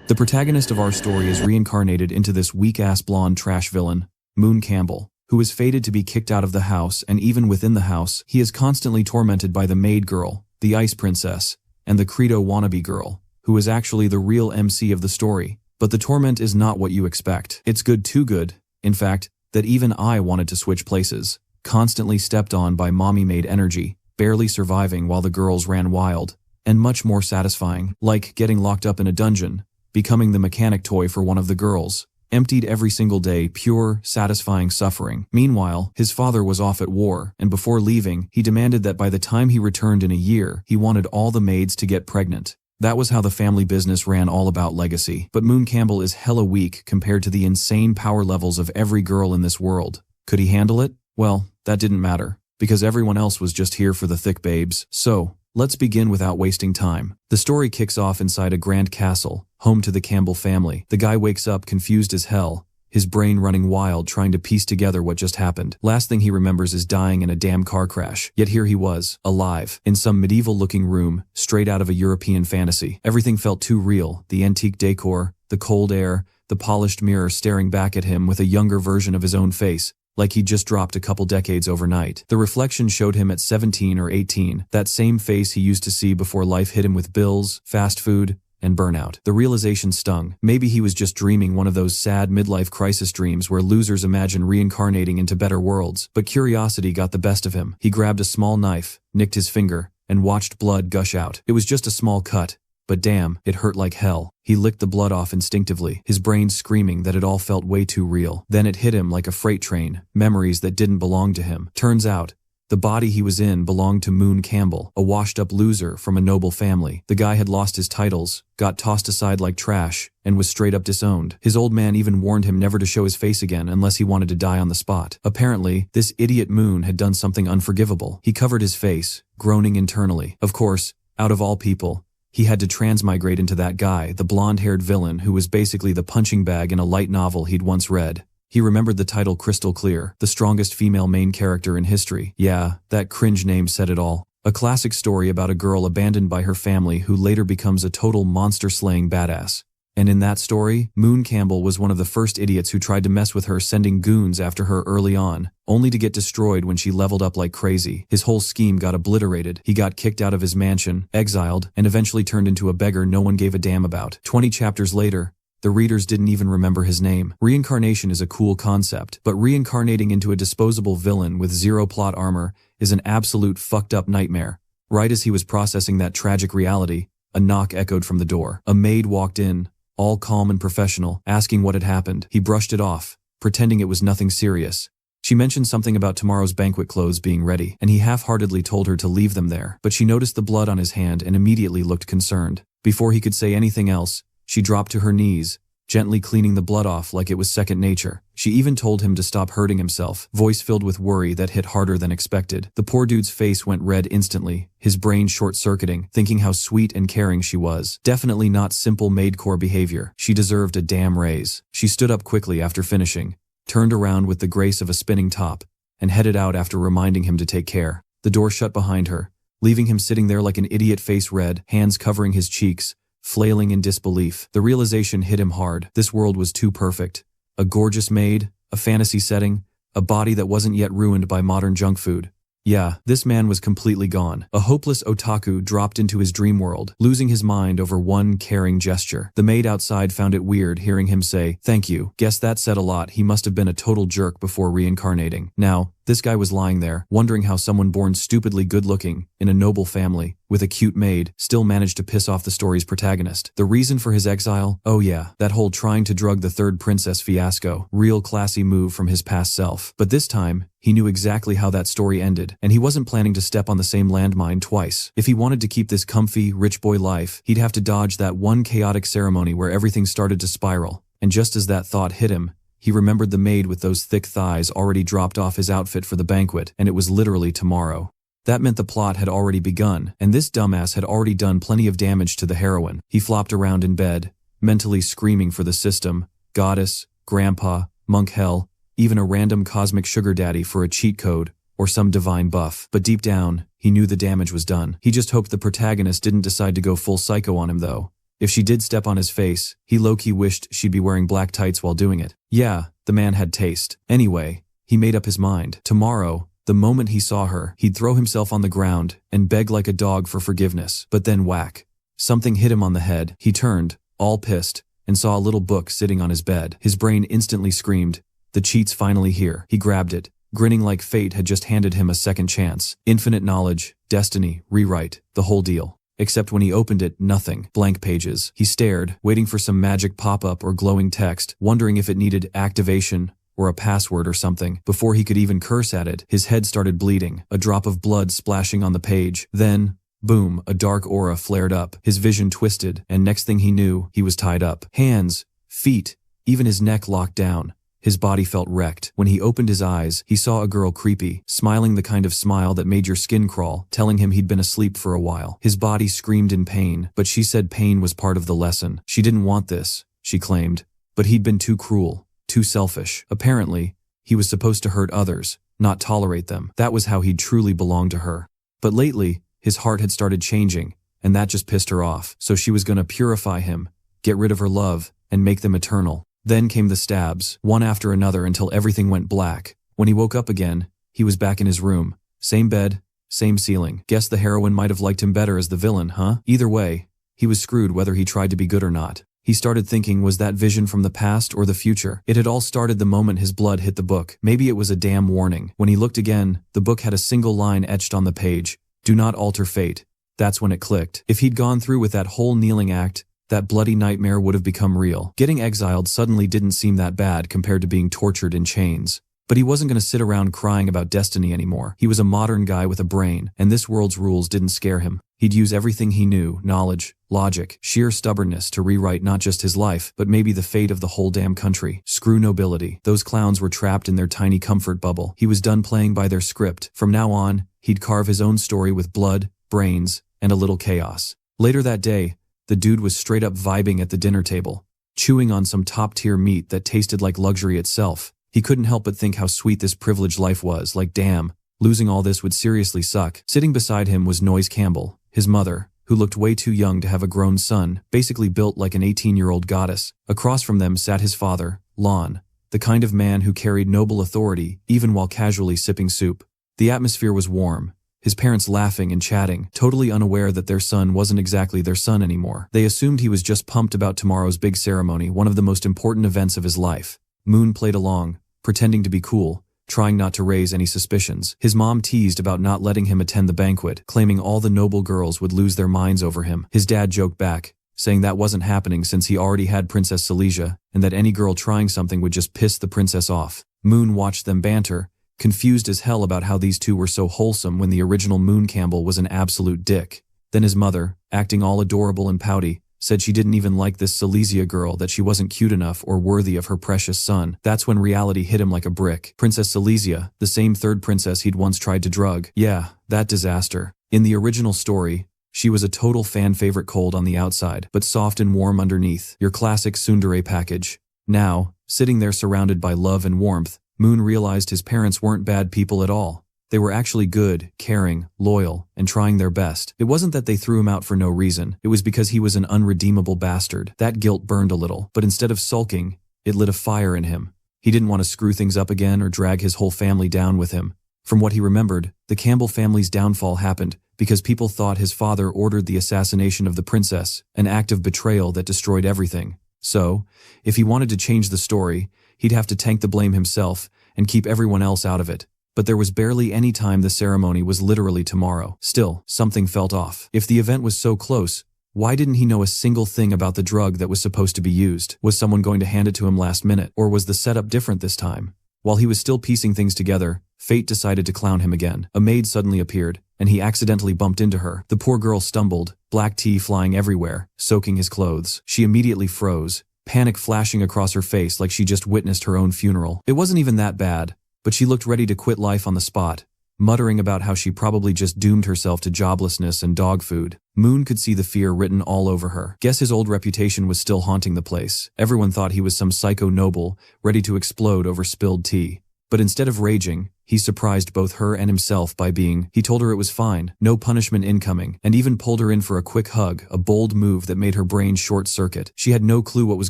The protagonist of our story is reincarnated into this weak-ass blonde trash villain, Moon Campbell, who is fated to be kicked out of the house, and even within the house, he is constantly tormented by the maid girl, the ice princess, and the Credo wannabe girl, who is actually the real MC of the story. But the torment is not what you expect. It's good too good, in fact, that even I wanted to switch places, constantly stepped on by mommy-made energy, barely surviving while the girls ran wild, and much more satisfying, like getting locked up in a dungeon, becoming the mechanic toy for one of the girls, emptied every single day, pure, satisfying suffering. Meanwhile, his father was off at war, and before leaving, he demanded that by the time he returned in a year, he wanted all the maids to get pregnant. That was how the family business ran, all about legacy. But Moon Campbell is hella weak compared to the insane power levels of every girl in this world. Could he handle it? Well, that didn't matter, because everyone else was just here for the thick babes. So, let's begin without wasting time. The story kicks off inside a grand castle, home to the Campbell family. The guy wakes up confused as hell, his brain running wild trying to piece together what just happened. Last thing he remembers is dying in a damn car crash. Yet here he was, alive, in some medieval-looking room, straight out of a European fantasy. Everything felt too real, the antique decor, the cold air, the polished mirror staring back at him with a younger version of his own face, like he'd just dropped a couple decades overnight. The reflection showed him at 17 or 18, that same face he used to see before life hit him with bills, fast food, and burnout. The realization stung. Maybe he was just dreaming one of those sad midlife crisis dreams where losers imagine reincarnating into better worlds. But curiosity got the best of him. He grabbed a small knife, nicked his finger, and watched blood gush out. It was just a small cut, but damn, it hurt like hell. He licked the blood off instinctively, his brain screaming that it all felt way too real. Then it hit him like a freight train, memories that didn't belong to him. Turns out, the body he was in belonged to Moon Campbell, a washed-up loser from a noble family. The guy had lost his titles, got tossed aside like trash, and was straight-up disowned. His old man even warned him never to show his face again unless he wanted to die on the spot. Apparently, this idiot Moon had done something unforgivable. He covered his face, groaning internally. Of course, out of all people, he had to transmigrate into that guy, the blonde-haired villain who was basically the punching bag in a light novel he'd once read. He remembered the title crystal clear, the strongest female main character in history. Yeah, that cringe name said it all. A classic story about a girl abandoned by her family who later becomes a total monster-slaying badass. And in that story, Moon Campbell was one of the first idiots who tried to mess with her, sending goons after her early on, only to get destroyed when she leveled up like crazy. His whole scheme got obliterated. He got kicked out of his mansion, exiled, and eventually turned into a beggar no one gave a damn about. 20 chapters later, the readers didn't even remember his name. Reincarnation is a cool concept, but reincarnating into a disposable villain with zero plot armor is an absolute fucked up nightmare. Right as he was processing that tragic reality, a knock echoed from the door. A maid walked in, all calm and professional, asking what had happened. He brushed it off, pretending it was nothing serious. She mentioned something about tomorrow's banquet clothes being ready, and he half-heartedly told her to leave them there. But she noticed the blood on his hand and immediately looked concerned. Before he could say anything else, she dropped to her knees, gently cleaning the blood off like it was second nature. She even told him to stop hurting himself, voice filled with worry that hit harder than expected. The poor dude's face went red instantly, his brain short-circuiting, thinking how sweet and caring she was. Definitely not simple maidcore behavior. She deserved a damn raise. She stood up quickly after finishing, turned around with the grace of a spinning top, and headed out after reminding him to take care. The door shut behind her, leaving him sitting there like an idiot, face red, hands covering his cheeks, flailing in disbelief. The realization hit him hard. This world was too perfect. A gorgeous maid, a fantasy setting, a body that wasn't yet ruined by modern junk food. Yeah, this man was completely gone. A hopeless otaku dropped into his dream world, losing his mind over one caring gesture. The maid outside found it weird hearing him say, "Thank you." Guess that said a lot. He must have been a total jerk before reincarnating. Now, this guy was lying there, wondering how someone born stupidly good-looking, in a noble family, with a cute maid, still managed to piss off the story's protagonist. The reason for his exile? Oh yeah, that whole trying to drug the third princess fiasco. Real classy move from his past self. But this time, he knew exactly how that story ended, and he wasn't planning to step on the same landmine twice. If he wanted to keep this comfy, rich boy life, he'd have to dodge that one chaotic ceremony where everything started to spiral. And just as that thought hit him, he remembered the maid with those thick thighs already dropped off his outfit for the banquet, and it was literally tomorrow. That meant the plot had already begun, and this dumbass had already done plenty of damage to the heroine. He flopped around in bed, mentally screaming for the system, goddess, grandpa, monk hell, even a random cosmic sugar daddy for a cheat code, or some divine buff. But deep down, he knew the damage was done. He just hoped the protagonist didn't decide to go full psycho on him though. If she did step on his face, he low-key wished she'd be wearing black tights while doing it. Yeah, the man had taste. Anyway, he made up his mind. Tomorrow, the moment he saw her, he'd throw himself on the ground and beg like a dog for forgiveness. But then whack. Something hit him on the head. He turned, all pissed, and saw a little book sitting on his bed. His brain instantly screamed, "The cheat's finally here." He grabbed it, grinning like fate had just handed him a second chance. Infinite knowledge, destiny, rewrite, the whole deal. Except when he opened it, nothing. Blank pages. He stared, waiting for some magic pop-up or glowing text, wondering if it needed activation or a password or something. Before he could even curse at it, his head started bleeding, a drop of blood splashing on the page. Then, boom, a dark aura flared up. His vision twisted, and next thing he knew, he was tied up. Hands, feet, even his neck locked down. His body felt wrecked. When he opened his eyes, he saw a girl creepy, smiling the kind of smile that made your skin crawl, telling him he'd been asleep for a while. His body screamed in pain, but she said pain was part of the lesson. She didn't want this, she claimed, but he'd been too cruel, too selfish. Apparently, he was supposed to hurt others, not tolerate them. That was how he'd truly belonged to her. But lately, his heart had started changing, and that just pissed her off. So she was gonna purify him, get rid of her love, and make them eternal. Then came the stabs, one after another until everything went black. When he woke up again, he was back in his room. Same bed, same ceiling. Guess the heroine might have liked him better as the villain, huh? Either way, he was screwed whether he tried to be good or not. He started thinking, was that vision from the past or the future? It had all started the moment his blood hit the book. Maybe it was a damn warning. When he looked again, the book had a single line etched on the page. Do not alter fate. That's when it clicked. If he'd gone through with that whole kneeling act, that bloody nightmare would have become real. Getting exiled suddenly didn't seem that bad compared to being tortured in chains. But he wasn't going to sit around crying about destiny anymore. He was a modern guy with a brain, and this world's rules didn't scare him. He'd use everything he knew, knowledge, logic, sheer stubbornness to rewrite not just his life, but maybe the fate of the whole damn country. Screw nobility. Those clowns were trapped in their tiny comfort bubble. He was done playing by their script. From now on, he'd carve his own story with blood, brains, and a little chaos. Later that day, the dude was straight up vibing at the dinner table, chewing on some top-tier meat that tasted like luxury itself. He couldn't help but think how sweet this privileged life was, like damn, losing all this would seriously suck. Sitting beside him was Noyes Campbell, his mother, who looked way too young to have a grown son, basically built like an 18-year-old goddess. Across from them sat his father, Lon, the kind of man who carried noble authority even while casually sipping soup. The atmosphere was warm, his parents laughing and chatting, totally unaware that their son wasn't exactly their son anymore. They assumed he was just pumped about tomorrow's big ceremony, one of the most important events of his life. Moon played along, pretending to be cool, trying not to raise any suspicions. His mom teased about not letting him attend the banquet, claiming all the noble girls would lose their minds over him. His dad joked back, saying that wasn't happening since he already had Princess Silesia, and that any girl trying something would just piss the princess off. Moon watched them banter, confused as hell about how these two were so wholesome when the original Moon Campbell was an absolute dick. Then his mother, acting all adorable and pouty, said she didn't even like this Silesia girl, that she wasn't cute enough or worthy of her precious son. That's when reality hit him like a brick. Princess Silesia, the same third princess he'd once tried to drug. Yeah, that disaster. In the original story, she was a total fan favorite, cold on the outside, but soft and warm underneath. Your classic tsundere package. Now, sitting there surrounded by love and warmth, Moon realized his parents weren't bad people at all. They were actually good, caring, loyal, and trying their best. It wasn't that they threw him out for no reason. It was because he was an unredeemable bastard. That guilt burned a little, but instead of sulking, it lit a fire in him. He didn't want to screw things up again or drag his whole family down with him. From what he remembered, the Campbell family's downfall happened because people thought his father ordered the assassination of the princess, an act of betrayal that destroyed everything. So, if he wanted to change the story, he'd have to tank the blame himself and keep everyone else out of it. But there was barely any time. The ceremony was literally tomorrow. Still, something felt off. If the event was so close, why didn't he know a single thing about the drug that was supposed to be used? Was someone going to hand it to him last minute, or was the setup different this time? While he was still piecing things together, fate decided to clown him again. A maid suddenly appeared, and he accidentally bumped into her. The poor girl stumbled, black tea flying everywhere, soaking his clothes. She immediately froze, panic flashing across her face like she just witnessed her own funeral. It wasn't even that bad, but she looked ready to quit life on the spot, muttering about how she probably just doomed herself to joblessness and dog food. Moon could see the fear written all over her. Guess his old reputation was still haunting the place. Everyone thought he was some psycho noble, ready to explode over spilled tea. But instead of raging, he surprised both her and himself by he told her it was fine, no punishment incoming, and even pulled her in for a quick hug, a bold move that made her brain short-circuit. She had no clue what was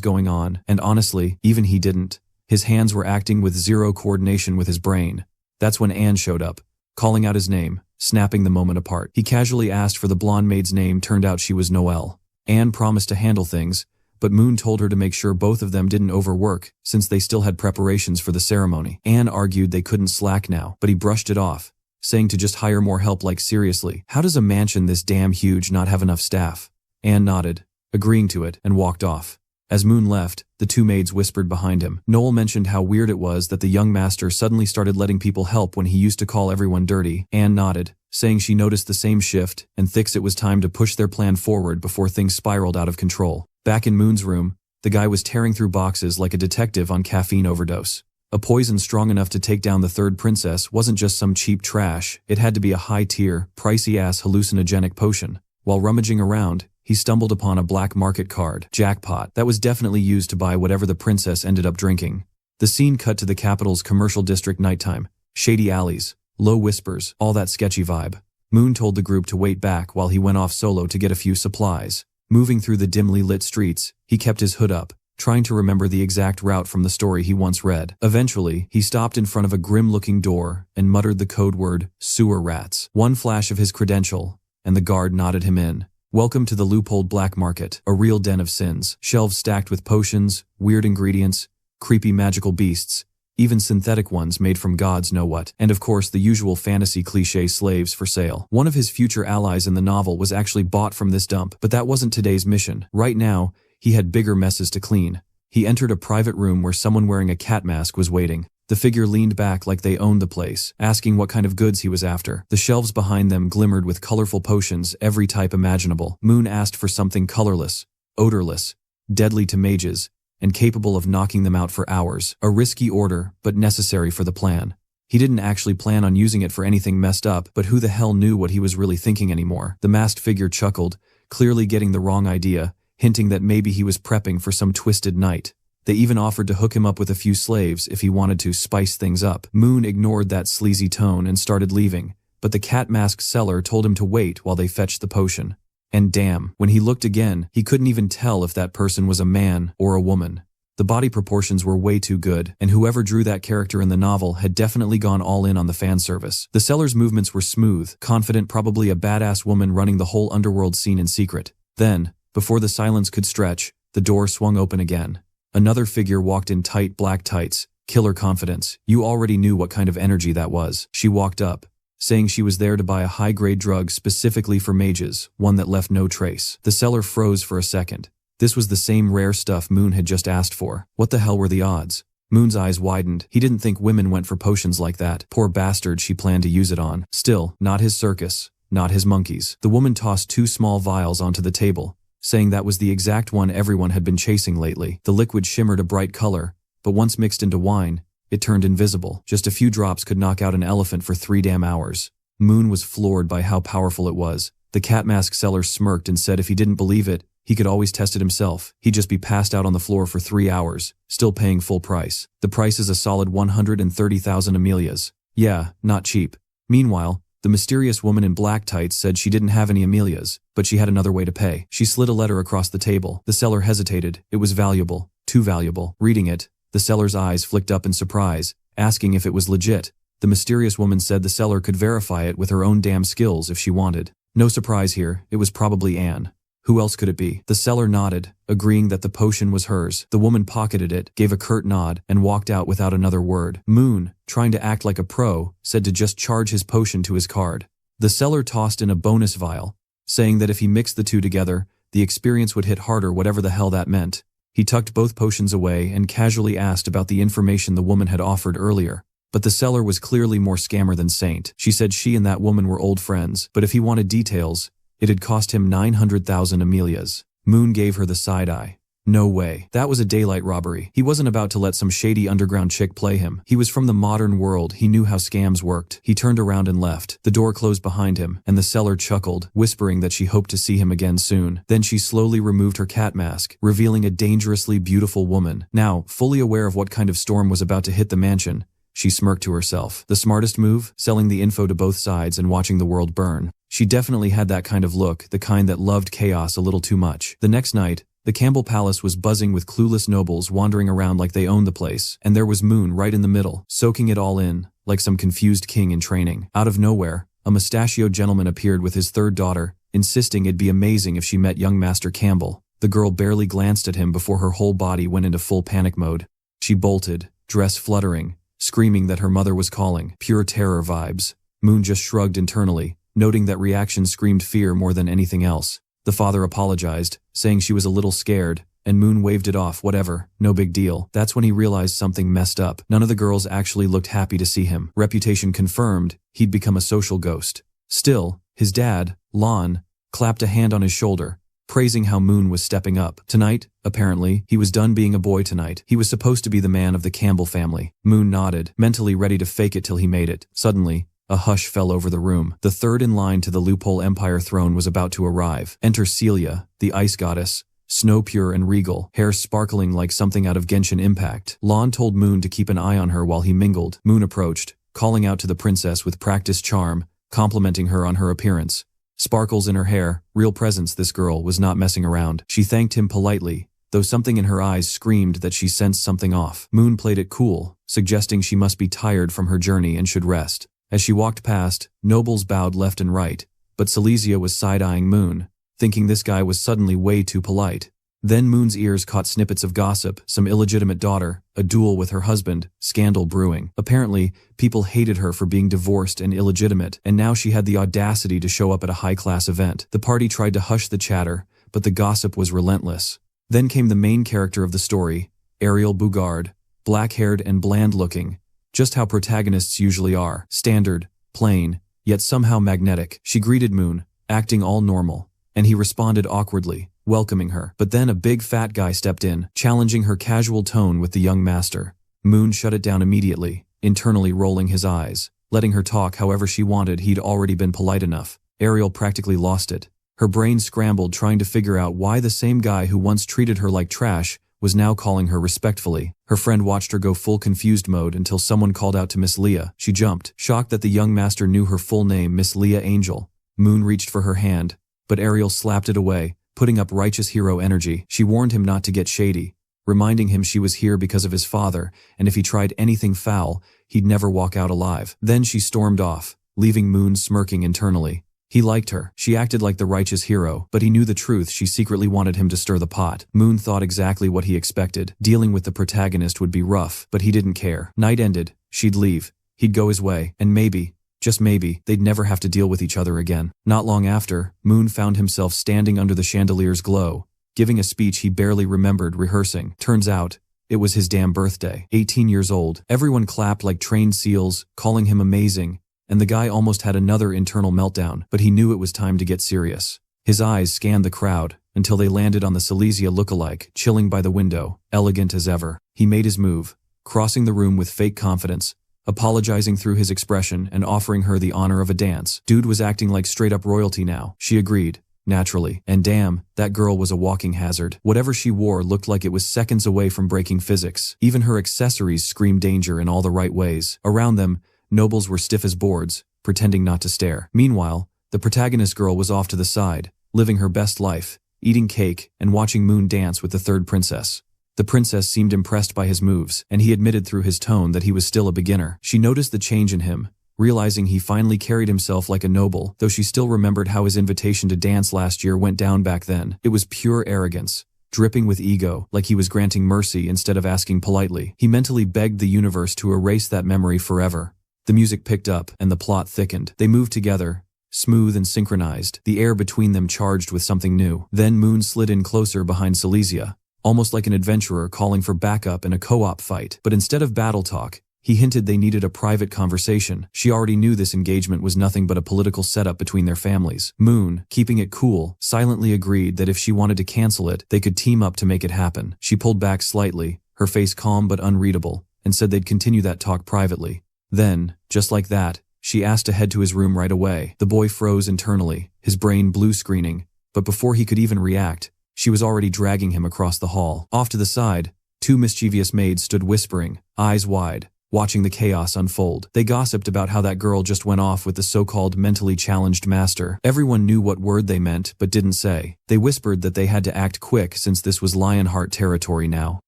going on, and honestly, even he didn't. His hands were acting with zero coordination with his brain. That's when Anne showed up, calling out his name, snapping the moment apart. He casually asked for the blonde maid's name. Turned out she was Noelle. Anne promised to handle things, but Moon told her to make sure both of them didn't overwork, since they still had preparations for the ceremony. Anne argued they couldn't slack now, but he brushed it off, saying to just hire more help. Like seriously, how does a mansion this damn huge not have enough staff? Anne nodded, agreeing to it, and walked off. As Moon left, the two maids whispered behind him. Noel mentioned how weird it was that the young master suddenly started letting people help when he used to call everyone dirty. Anne nodded, saying she noticed the same shift, and thinks it was time to push their plan forward before things spiraled out of control. Back in Moon's room, the guy was tearing through boxes like a detective on caffeine overdose. A poison strong enough to take down the third princess wasn't just some cheap trash, it had to be a high-tier, pricey-ass hallucinogenic potion. While rummaging around, he stumbled upon a black market card, jackpot, that was definitely used to buy whatever the princess ended up drinking. The scene cut to the capital's commercial district nighttime, shady alleys, low whispers, all that sketchy vibe. Moon told the group to wait back while he went off solo to get a few supplies. Moving through the dimly lit streets, he kept his hood up, trying to remember the exact route from the story he once read. Eventually, he stopped in front of a grim-looking door and muttered the code word, sewer rats. One flash of his credential, and the guard nodded him in. Welcome to the loopholed black market, a real den of sins. Shelves stacked with potions, weird ingredients, creepy magical beasts, even synthetic ones made from gods know what, and of course the usual fantasy cliché slaves for sale. One of his future allies in the novel was actually bought from this dump, but that wasn't today's mission. Right now, he had bigger messes to clean. He entered a private room where someone wearing a cat mask was waiting. The figure leaned back like they owned the place, asking what kind of goods he was after. The shelves behind them glimmered with colorful potions, every type imaginable. Moon asked for something colorless, odorless, deadly to mages, and capable of knocking them out for hours. A risky order, but necessary for the plan. He didn't actually plan on using it for anything messed up, but who the hell knew what he was really thinking anymore? The masked figure chuckled, clearly getting the wrong idea, hinting that maybe he was prepping for some twisted night. They even offered to hook him up with a few slaves if he wanted to spice things up. Moon ignored that sleazy tone and started leaving, but the cat-masked seller told him to wait while they fetched the potion. And damn, when he looked again, he couldn't even tell if that person was a man or a woman. The body proportions were way too good, and whoever drew that character in the novel had definitely gone all in on the fan service. The seller's movements were smooth, confident, probably a badass woman running the whole underworld scene in secret. Then, before the silence could stretch, the door swung open again. Another figure walked in tight black tights, killer confidence. You already knew what kind of energy that was. She walked up, saying she was there to buy a high-grade drug specifically for mages, one that left no trace. The seller froze for a second. This was the same rare stuff Moon had just asked for. What the hell were the odds? Moon's eyes widened. He didn't think women went for potions like that. Poor bastard she planned to use it on. Still, not his circus, not his monkeys. The woman tossed 2 small vials onto the table, saying that was the exact one everyone had been chasing lately. The liquid shimmered a bright color, but once mixed into wine, it turned invisible. Just a few drops could knock out an elephant for 3 damn hours. Moon was floored by how powerful it was. The cat mask seller smirked and said if he didn't believe it, he could always test it himself. He'd just be passed out on the floor for 3 hours, still paying full price. The price is a solid 130,000 Amelias. Yeah, not cheap. Meanwhile, the mysterious woman in black tights said she didn't have any Amelias, but she had another way to pay. She slid a letter across the table. The seller hesitated. It was valuable. Too valuable. Reading it, the seller's eyes flicked up in surprise, asking if it was legit. The mysterious woman said the seller could verify it with her own damn skills if she wanted. No surprise here, it was probably Anne. Who else could it be? The seller nodded, agreeing that the potion was hers. The woman pocketed it, gave a curt nod, and walked out without another word. Moon, trying to act like a pro, said to just charge his potion to his card. The seller tossed in a bonus vial, saying that if he mixed the two together, the experience would hit harder, whatever the hell that meant. He tucked both potions away and casually asked about the information the woman had offered earlier. But the seller was clearly more scammer than saint. She said she and that woman were old friends, but if he wanted details, it had cost him 900,000 Amelias. Moon gave her the side eye. No way. That was a daylight robbery. He wasn't about to let some shady underground chick play him. He was from the modern world. He knew how scams worked. He turned around and left. The door closed behind him, and the seller chuckled, whispering that she hoped to see him again soon. Then she slowly removed her cat mask, revealing a dangerously beautiful woman. Now, fully aware of what kind of storm was about to hit the mansion, She smirked to herself. The smartest move? Selling the info to both sides and watching the world burn. She definitely had that kind of look, the kind that loved chaos a little too much. The next night, the Campbell Palace was buzzing with clueless nobles wandering around like they owned the place, and there was Moon right in the middle, soaking it all in, like some confused king in training. Out of nowhere, a mustachioed gentleman appeared with his third daughter, insisting it'd be amazing if she met young Master Campbell. The girl barely glanced at him before her whole body went into full panic mode. She bolted, dress fluttering, screaming that her mother was calling. Pure terror vibes. Moon just shrugged internally, noting that reaction screamed fear more than anything else. The father apologized, saying she was a little scared, and Moon waved it off. Whatever, no big deal. That's when he realized something messed up. None of the girls actually looked happy to see him. Reputation confirmed, he'd become a social ghost. Still, his dad, Lon, clapped a hand on his shoulder, praising how Moon was stepping up. Tonight, apparently, he was done being a boy tonight. He was supposed to be the man of the Campbell family. Moon nodded, mentally ready to fake it till he made it. Suddenly, a hush fell over the room. The third in line to the Loophole Empire throne was about to arrive. Enter Celia, the ice goddess, snow-pure and regal, hair sparkling like something out of Genshin Impact. Lon told Moon to keep an eye on her while he mingled. Moon approached, calling out to the princess with practiced charm, complimenting her on her appearance. Sparkles in her hair, real presence. This girl was not messing around. She thanked him politely, though something in her eyes screamed that she sensed something off. Moon played it cool, suggesting she must be tired from her journey and should rest. As she walked past, nobles bowed left and right, but Silesia was side-eyeing Moon, thinking this guy was suddenly way too polite. Then Moon's ears caught snippets of gossip, some illegitimate daughter, a duel with her husband, scandal brewing. Apparently, people hated her for being divorced and illegitimate, and now she had the audacity to show up at a high-class event. The party tried to hush the chatter, but the gossip was relentless. Then came the main character of the story, Ariel Bougard, black-haired and bland-looking, just how protagonists usually are, standard, plain, yet somehow magnetic. She greeted Moon, acting all normal, and he responded awkwardly, welcoming her. But then a big fat guy stepped in, challenging her casual tone with the young master. Moon shut it down immediately, internally rolling his eyes, letting her talk however she wanted. He'd already been polite enough. Ariel practically lost it. Her brain scrambled trying to figure out why the same guy who once treated her like trash was now calling her respectfully. Her friend watched her go full confused mode until someone called out to Miss Leah. She jumped, shocked that the young master knew her full name, Miss Leah Angel. Moon reached for her hand, but Ariel slapped it away, putting up righteous hero energy. She warned him not to get shady, reminding him she was here because of his father, and if he tried anything foul, he'd never walk out alive. Then she stormed off, leaving Moon smirking internally. He liked her. She acted like the righteous hero, but he knew the truth. She secretly wanted him to stir the pot. Moon thought exactly what he expected. Dealing with the protagonist would be rough, but he didn't care. Night ended, she'd leave, he'd go his way, and maybe, just maybe, they'd never have to deal with each other again. Not long after, Moon found himself standing under the chandelier's glow, giving a speech he barely remembered rehearsing. Turns out, it was his damn birthday. 18 years old. Everyone clapped like trained seals, calling him amazing, and the guy almost had another internal meltdown, but he knew it was time to get serious. His eyes scanned the crowd, until they landed on the Silesia lookalike, chilling by the window, elegant as ever. He made his move, crossing the room with fake confidence, apologizing through his expression and offering her the honor of a dance. Dude was acting like straight-up royalty now. She agreed, naturally, and damn, that girl was a walking hazard. Whatever she wore looked like it was seconds away from breaking physics. Even her accessories screamed danger in all the right ways. Around them, nobles were stiff as boards, pretending not to stare. Meanwhile, the protagonist girl was off to the side, living her best life, eating cake and watching Moon dance with the third princess. The princess seemed impressed by his moves, and he admitted through his tone that he was still a beginner. She noticed the change in him, realizing he finally carried himself like a noble, though she still remembered how his invitation to dance last year went down back then. It was pure arrogance, dripping with ego, like he was granting mercy instead of asking politely. He mentally begged the universe to erase that memory forever. The music picked up, and the plot thickened. They moved together, smooth and synchronized, the air between them charged with something new. Then Moon slid in closer behind Silesia, almost like an adventurer calling for backup in a co-op fight. But instead of battle talk, he hinted they needed a private conversation. She already knew this engagement was nothing but a political setup between their families. Moon, keeping it cool, silently agreed that if she wanted to cancel it, they could team up to make it happen. She pulled back slightly, her face calm but unreadable, and said they'd continue that talk privately. Then, just like that, she asked to head to his room right away. The boy froze internally, his brain blue screening, but before he could even react, she was already dragging him across the hall. Off to the side, two mischievous maids stood whispering, eyes wide, watching the chaos unfold. They gossiped about how that girl just went off with the so-called mentally challenged master. Everyone knew what word they meant but didn't say. They whispered that they had to act quick since this was Lionheart territory now.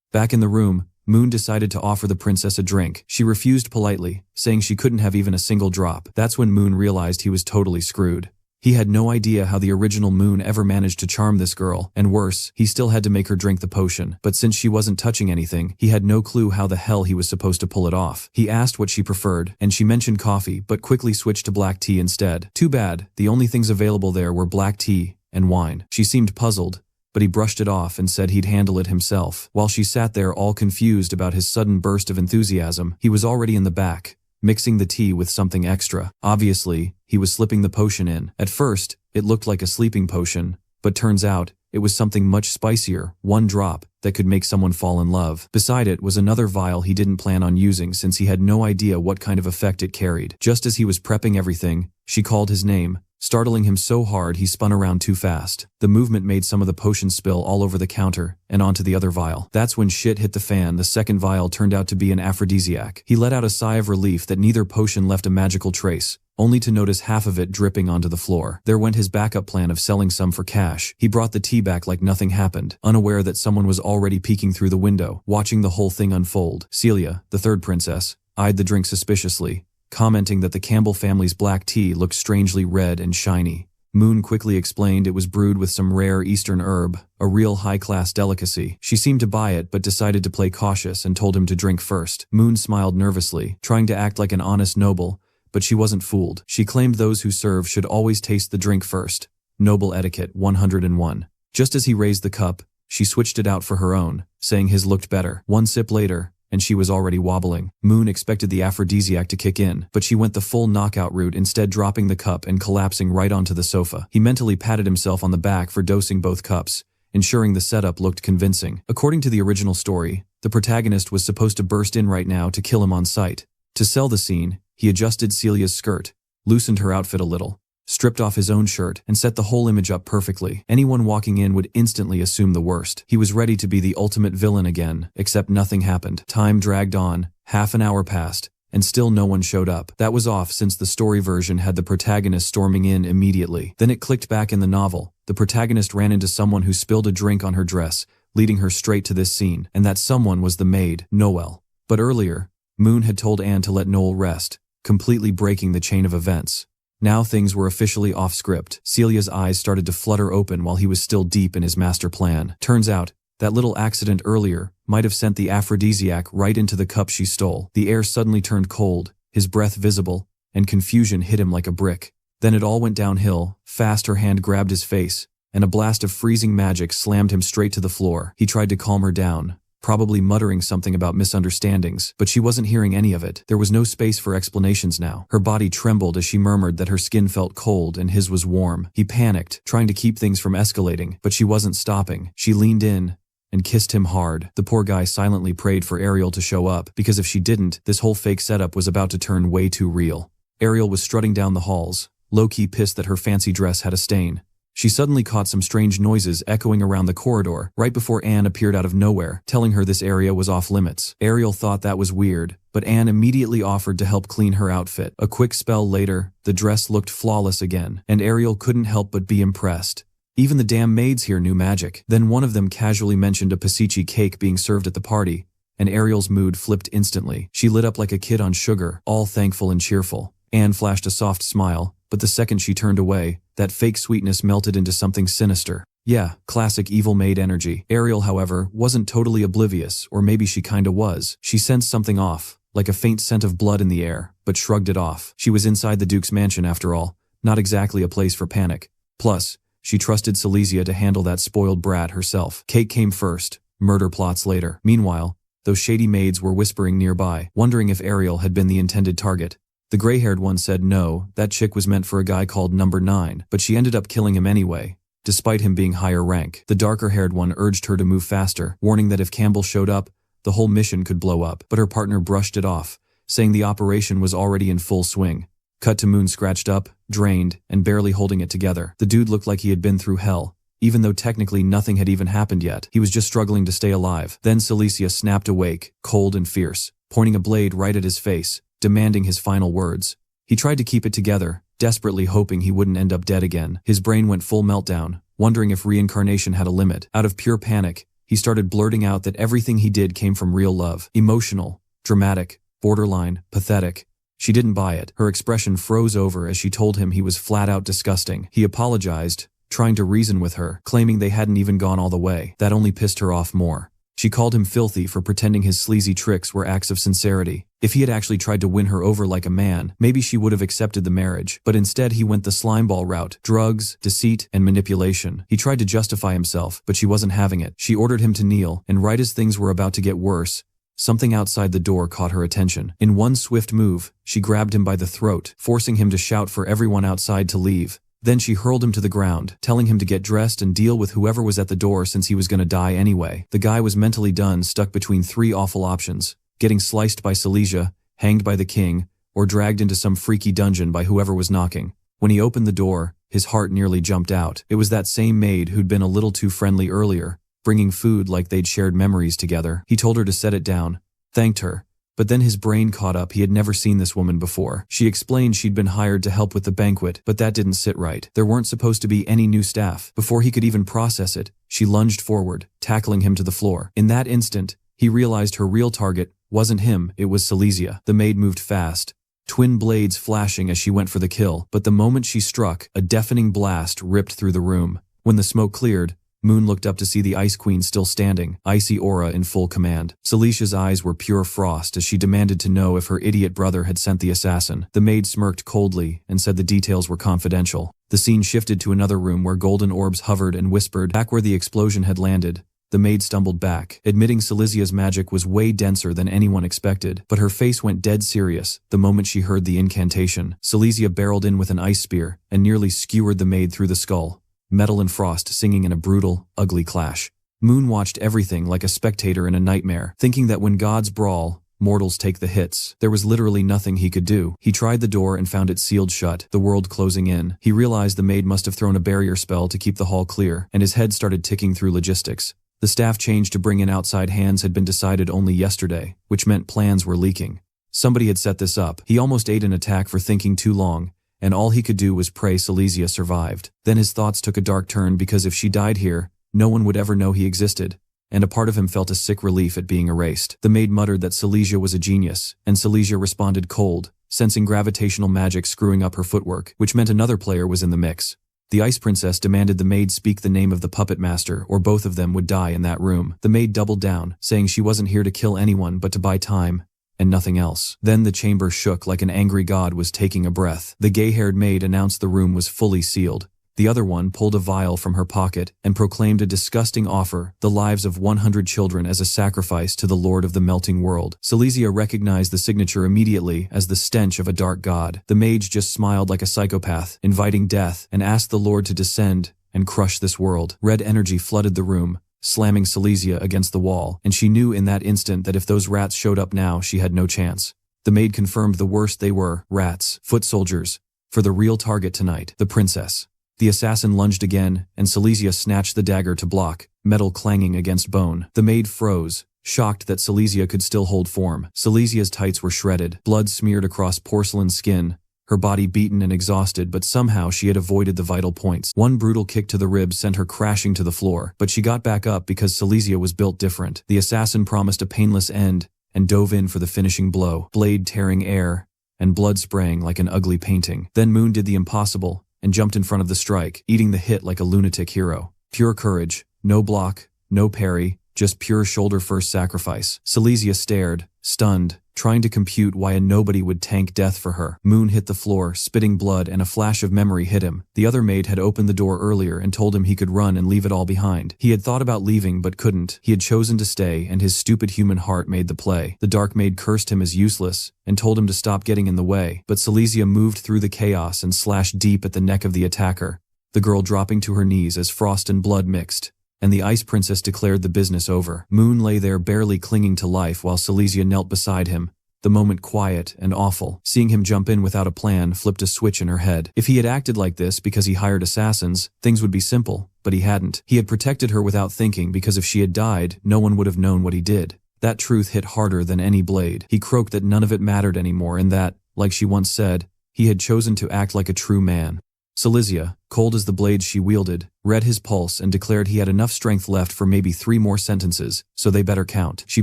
Back in the room, Moon decided to offer the princess a drink. She refused politely, saying she couldn't have even a single drop. That's when Moon realized he was totally screwed. He had no idea how the original Moon ever managed to charm this girl, and worse, he still had to make her drink the potion. But since she wasn't touching anything, he had no clue how the hell he was supposed to pull it off. He asked what she preferred, and she mentioned coffee but quickly switched to black tea instead. Too bad, the only things available there were black tea and wine. She seemed puzzled, but he brushed it off and said he'd handle it himself. While she sat there all confused about his sudden burst of enthusiasm, he was already in the back, mixing the tea with something extra. Obviously, he was slipping the potion in. At first, it looked like a sleeping potion, but turns out, it was something much spicier, 1 drop, that could make someone fall in love. Beside it was another vial he didn't plan on using since he had no idea what kind of effect it carried. Just as he was prepping everything, she called his name, startling him so hard he spun around too fast. The movement made some of the potion spill all over the counter and onto the other vial. That's when shit hit the fan. The second vial turned out to be an aphrodisiac. He let out a sigh of relief that neither potion left a magical trace, only to notice half of it dripping onto the floor. There went his backup plan of selling some for cash. He brought the tea back like nothing happened, unaware that someone was already peeking through the window, watching the whole thing unfold. Celia, the third princess, eyed the drink suspiciously, commenting that the Campbell family's black tea looked strangely red and shiny. Moon quickly explained it was brewed with some rare Eastern herb, a real high-class delicacy. She seemed to buy it but decided to play cautious and told him to drink first. Moon smiled nervously, trying to act like an honest noble, but she wasn't fooled. She claimed those who serve should always taste the drink first. Noble etiquette 101. Just as he raised the cup, she switched it out for her own, saying his looked better. 1 sip later, and she was already wobbling. Moon expected the aphrodisiac to kick in, but she went the full knockout route, instead dropping the cup and collapsing right onto the sofa. He mentally patted himself on the back for dosing both cups, ensuring the setup looked convincing. According to the original story, the protagonist was supposed to burst in right now to kill him on sight. To sell the scene, he adjusted Celia's skirt, loosened her outfit a little, stripped off his own shirt, and set the whole image up perfectly. Anyone walking in would instantly assume the worst. He was ready to be the ultimate villain again, except nothing happened. Time dragged on, half an hour passed, and still no one showed up. That was off since the story version had the protagonist storming in immediately. Then it clicked back in the novel. The protagonist ran into someone who spilled a drink on her dress, leading her straight to this scene, and that someone was the maid, Noelle. But earlier, Moon had told Anne to let Noel rest, completely breaking the chain of events. Now things were officially off script. Celia's eyes started to flutter open while he was still deep in his master plan. Turns out, that little accident earlier might have sent the aphrodisiac right into the cup she stole. The air suddenly turned cold, his breath visible, and confusion hit him like a brick. Then it all went downhill. Fast her hand grabbed his face, and a blast of freezing magic slammed him straight to the floor. He tried to calm her down, probably muttering something about misunderstandings, but she wasn't hearing any of it. There was no space for explanations now. Her body trembled as she murmured that her skin felt cold and his was warm. He panicked, trying to keep things from escalating, but she wasn't stopping. She leaned in and kissed him hard. The poor guy silently prayed for Ariel to show up, because if she didn't, this whole fake setup was about to turn way too real. Ariel was strutting down the halls, low-key pissed that her fancy dress had a stain. She suddenly caught some strange noises echoing around the corridor, right before Anne appeared out of nowhere, telling her this area was off limits. Ariel thought that was weird, but Anne immediately offered to help clean her outfit. A quick spell later, the dress looked flawless again, and Ariel couldn't help but be impressed. Even the damn maids here knew magic. Then one of them casually mentioned a pasichi cake being served at the party, and Ariel's mood flipped instantly. She lit up like a kid on sugar, all thankful and cheerful. Anne flashed a soft smile, but the second she turned away, that fake sweetness melted into something sinister. Yeah, classic evil maid energy. Ariel, however, wasn't totally oblivious, or maybe she kinda was. She sensed something off, like a faint scent of blood in the air, but shrugged it off. She was inside the Duke's mansion after all, not exactly a place for panic. Plus, she trusted Silesia to handle that spoiled brat herself. Cake came first, murder plots later. Meanwhile, those shady maids were whispering nearby, wondering if Ariel had been the intended target. The gray-haired one said no, that chick was meant for a guy called Number 9, but she ended up killing him anyway, despite him being higher rank. The darker-haired one urged her to move faster, warning that if Campbell showed up, the whole mission could blow up, but her partner brushed it off, saying the operation was already in full swing. Cut to Moon scratched up, drained, and barely holding it together. The dude looked like he had been through hell, even though technically nothing had even happened yet. He was just struggling to stay alive. Then Silesia snapped awake, cold and fierce. pointing a blade right at his face, demanding his final words. He tried to keep it together, desperately hoping he wouldn't end up dead again. His brain went full meltdown, wondering if reincarnation had a limit. Out of pure panic, he started blurting out that everything he did came from real love. Emotional, dramatic, borderline, pathetic. She didn't buy it. Her expression froze over as she told him he was flat out disgusting. He apologized, trying to reason with her, claiming they hadn't even gone all the way. That only pissed her off more. She called him filthy for pretending his sleazy tricks were acts of sincerity. If he had actually tried to win her over like a man, maybe she would have accepted the marriage. But instead he went the slimeball route: drugs, deceit, and manipulation. He tried to justify himself, but she wasn't having it. She ordered him to kneel, and right as things were about to get worse, something outside the door caught her attention. In one swift move, she grabbed him by the throat, forcing him to shout for everyone outside to leave. Then she hurled him to the ground, telling him to get dressed and deal with whoever was at the door since he was gonna die anyway. The guy was mentally done, stuck between three awful options: getting sliced by Silesia, hanged by the king, or dragged into some freaky dungeon by whoever was knocking. When he opened the door, his heart nearly jumped out. It was that same maid who'd been a little too friendly earlier, bringing food like they'd shared memories together. He told her to set it down, thanked her, but then his brain caught up. He had never seen this woman before. She explained she'd been hired to help with the banquet, but that didn't sit right. There weren't supposed to be any new staff. Before he could even process it, she lunged forward, tackling him to the floor. In that instant, he realized her real target wasn't him, it was Silesia. The maid moved fast, twin blades flashing as she went for the kill, but the moment she struck, a deafening blast ripped through the room. When the smoke cleared, Moon looked up to see the Ice Queen still standing, icy aura in full command. Silesia's eyes were pure frost as she demanded to know if her idiot brother had sent the assassin. The maid smirked coldly and said the details were confidential. The scene shifted to another room where golden orbs hovered and whispered. Back where the explosion had landed, the maid stumbled back, admitting Silesia's magic was way denser than anyone expected, but her face went dead serious the moment she heard the incantation. Silesia barreled in with an ice spear and nearly skewered the maid through the skull, metal and frost singing in a brutal, ugly clash. Moon watched everything like a spectator in a nightmare, thinking that when gods brawl, mortals take the hits. There was literally nothing he could do. He tried the door and found it sealed shut, the world closing in. He realized the maid must have thrown a barrier spell to keep the hall clear, and his head started ticking through logistics. The staff change to bring in outside hands had been decided only yesterday, which meant plans were leaking. Somebody had set this up. He almost ate an attack for thinking too long, and all he could do was pray Silesia survived. Then his thoughts took a dark turn because if she died here, no one would ever know he existed, and a part of him felt a sick relief at being erased. The maid muttered that Silesia was a genius, and Silesia responded cold, sensing gravitational magic screwing up her footwork, which meant another player was in the mix. The Ice Princess demanded the maid speak the name of the puppet master or both of them would die in that room. The maid doubled down, saying she wasn't here to kill anyone but to buy time, and nothing else. Then the chamber shook like an angry god was taking a breath. The gay-haired maid announced the room was fully sealed. The other one pulled a vial from her pocket and proclaimed a disgusting offer: the lives of 100 children as a sacrifice to the Lord of the Melting World. Silesia recognized the signature immediately as the stench of a dark god. The mage just smiled like a psychopath, inviting death, and asked the Lord to descend and crush this world. Red energy flooded the room, slamming Silesia against the wall, and she knew in that instant that if those rats showed up now, she had no chance. The maid confirmed the worst they were: rats, foot soldiers, for the real target tonight, the princess. The assassin lunged again, and Silesia snatched the dagger to block, metal clanging against bone. The maid froze, shocked that Silesia could still hold form. Silesia's tights were shredded, blood smeared across porcelain skin, her body beaten and exhausted, but somehow she had avoided the vital points. One brutal kick to the ribs sent her crashing to the floor, but she got back up because Silesia was built different. The assassin promised a painless end and dove in for the finishing blow, blade tearing air and blood spraying like an ugly painting. Then Moon did the impossible and jumped in front of the strike, eating the hit like a lunatic hero. Pure courage, no block, no parry, just pure shoulder-first sacrifice. Silesia stared, stunned, trying to compute why a nobody would tank death for her. Moon hit the floor, spitting blood, and a flash of memory hit him. The other maid had opened the door earlier and told him he could run and leave it all behind. He had thought about leaving but couldn't. He had chosen to stay, and his stupid human heart made the play. The dark maid cursed him as useless and told him to stop getting in the way, but Silesia moved through the chaos and slashed deep at the neck of the attacker, the girl dropping to her knees as frost and blood mixed, and the Ice Princess declared the business over. Moon lay there barely clinging to life while Silesia knelt beside him, the moment quiet and awful. Seeing him jump in without a plan flipped a switch in her head. If he had acted like this because he hired assassins, things would be simple, but he hadn't. He had protected her without thinking because if she had died, no one would have known what he did. That truth hit harder than any blade. He croaked that none of it mattered anymore and that, like she once said, he had chosen to act like a true man. Silesia, cold as the blades she wielded, read his pulse and declared he had enough strength left for maybe 3 more sentences, so they better count. She